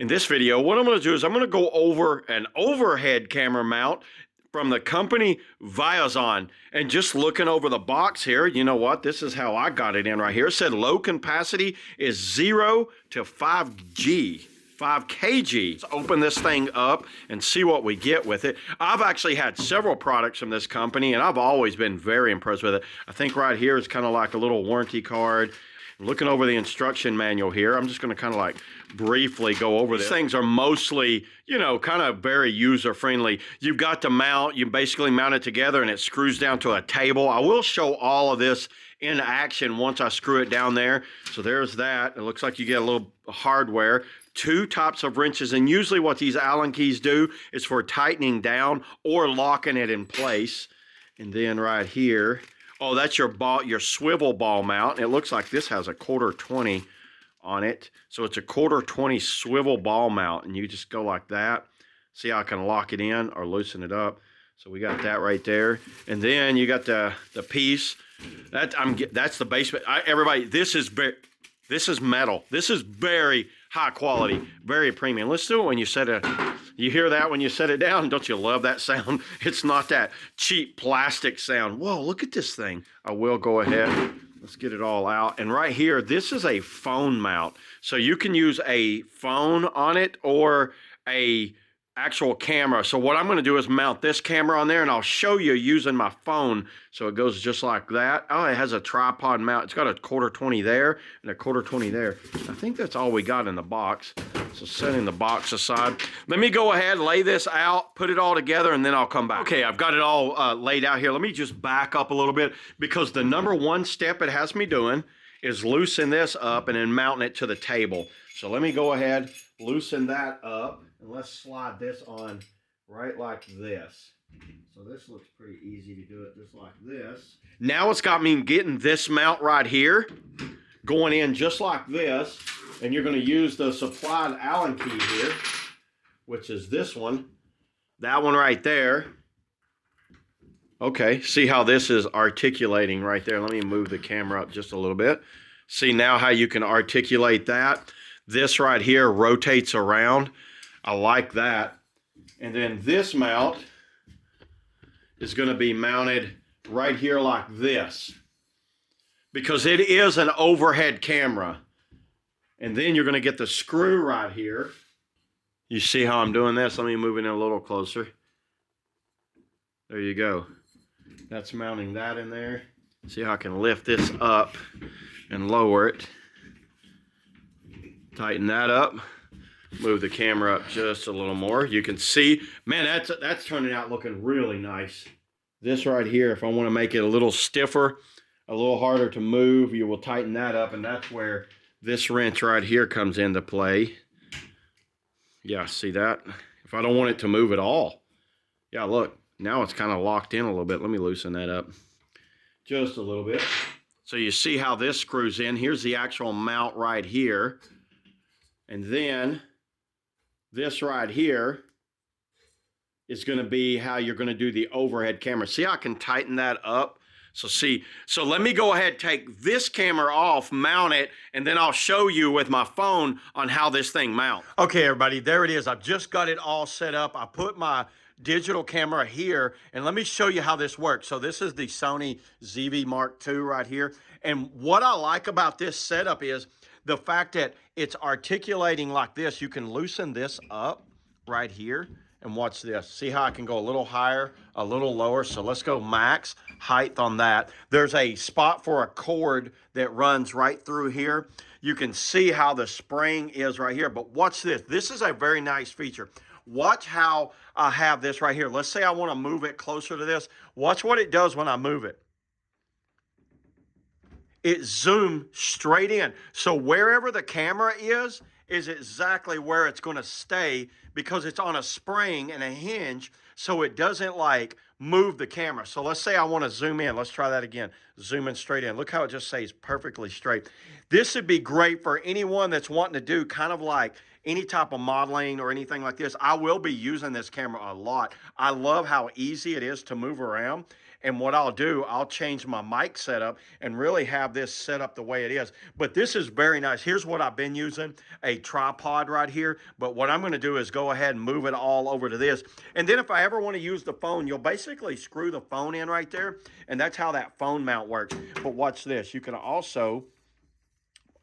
In this video, what I'm going to do is I'm going to go over an overhead camera mount from the company Viozon. And just looking over the box here, you know what? This is how I got it in right here. It said low capacity is 0 to 5G. 5 kg. Let's open this thing up and see what we get with it. I've actually had several products from this company and I've always been very impressed with it. I think right here is kind of like a little warranty card. Looking over the instruction manual here, I'm just going to kind of like briefly go over this. These things are mostly, you know, kind of very user friendly. You've got the mount, you basically mount it together and it screws down to a table. I will show all of this in action once I screw it down there. So there's that. It looks like you get a little hardware. 2 types of wrenches, and usually what these Allen keys do is for tightening down or locking it in place. And then right here, oh, that's your swivel ball mount. It looks like this has a 1/4-20 on it. So it's a 1/4-20 swivel ball mount, and you just go like that. See how I can lock it in or loosen it up. So we got that right there. And then you got the piece. That's the basement. Everybody, this is metal. This is very high quality, very premium. Let's do it when you set it. You hear that when you set it down? Don't you love that sound? It's not that cheap plastic sound. Whoa, look at this thing. I will go ahead. Let's get it all out. And right here, this is a phone mount. So you can use a phone on it or a actual camera. So what I'm going to do is mount this camera on there and I'll show you using my phone. So it goes just like that. Oh, it has a tripod mount. It's got a 1/4-20 there and a 1/4-20 there. I think that's all we got in the box. So setting the box aside. Let me go ahead, lay this out, put it all together, and then I'll come back. Okay, I've got it all laid out here. Let me just back up a little bit because the number one step it has me doing is loosen this up and then mounting it to the table. So let me go ahead, loosen that up. And let's slide this on right like this. So this looks pretty easy to do it just like this. Now it's got me getting this mount right here, going in just like this. And you're going to use the supplied Allen key here, which is this one. That one right there. Okay, see how this is articulating right there. Let me move the camera up just a little bit. See now how you can articulate that. This right here rotates around. I like that. And then this mount is going to be mounted right here like this because it is an overhead camera. And then you're going to get the screw right here. You see how I'm doing this? Let me move it in a little closer. There you go. That's mounting that in there. See how I can lift this up and lower it. Tighten that up. Move the camera up just a little more. You can see, man, that's turning out looking really nice. This right here, if I want to make it a little stiffer, a little harder to move, you will tighten that up, and that's where this wrench right here comes into play. Yeah, see that? If I don't want it to move at all. Yeah, look, now it's kind of locked in a little bit. Let me loosen that up just a little bit. So you see how this screws in. Here's the actual mount right here. And then this right here is going to be how you're going to do the overhead camera. See how I can tighten that up? So let me go ahead, take this camera off, mount it, and then I'll show you with my phone on how this thing mounts. Okay, everybody, there it is. I've just got it all set up. I put my digital camera here, and let me show you how this works. So this is the Sony ZV Mark II right here. And what I like about this setup is the fact that it's articulating like this. You can loosen this up right here and watch this. See how I can go a little higher, a little lower. So let's go max height on that. There's a spot for a cord that runs right through here. You can see how the spring is right here, but watch this. This is a very nice feature. Watch how I have this right here. Let's say I want to move it closer to this. Watch what it does when I move it. It zooms straight in. So wherever the camera is exactly where it's going to stay because it's on a spring and a hinge, so it doesn't like move the camera. So let's say I want to zoom in. Let's try that again. Zooming straight in. Look how it just stays perfectly straight. This would be great for anyone that's wanting to do kind of like any type of modeling or anything like this. I will be using this camera a lot. I love how easy it is to move around. And what I'll do, I'll change my mic setup and really have this set up the way it is. But this is very nice. Here's what I've been using, a tripod right here. But what I'm going to do is go ahead and move it all over to this. And then if I ever want to use the phone, you'll basically screw the phone in right there. And that's how that phone mount works. But watch this. You can also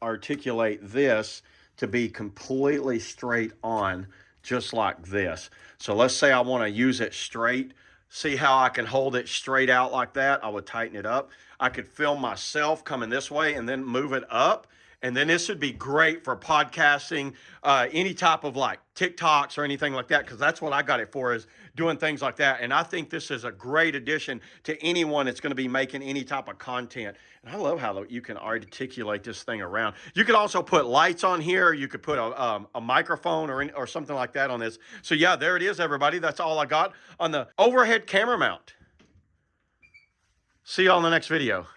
articulate this to be completely straight on, just like this. So let's say I want to use it straight. See how I can hold it straight out like that? I would tighten it up. I could film myself coming this way and then move it up. And then this would be great for podcasting, any type of like TikToks or anything like that, because that's what I got it for, is doing things like that. And I think this is a great addition to anyone that's going to be making any type of content. And I love how you can articulate this thing around. You could also put lights on here. You could put a microphone or something like that on this. So yeah, there it is, everybody. That's all I got on the overhead camera mount. See you all in the next video.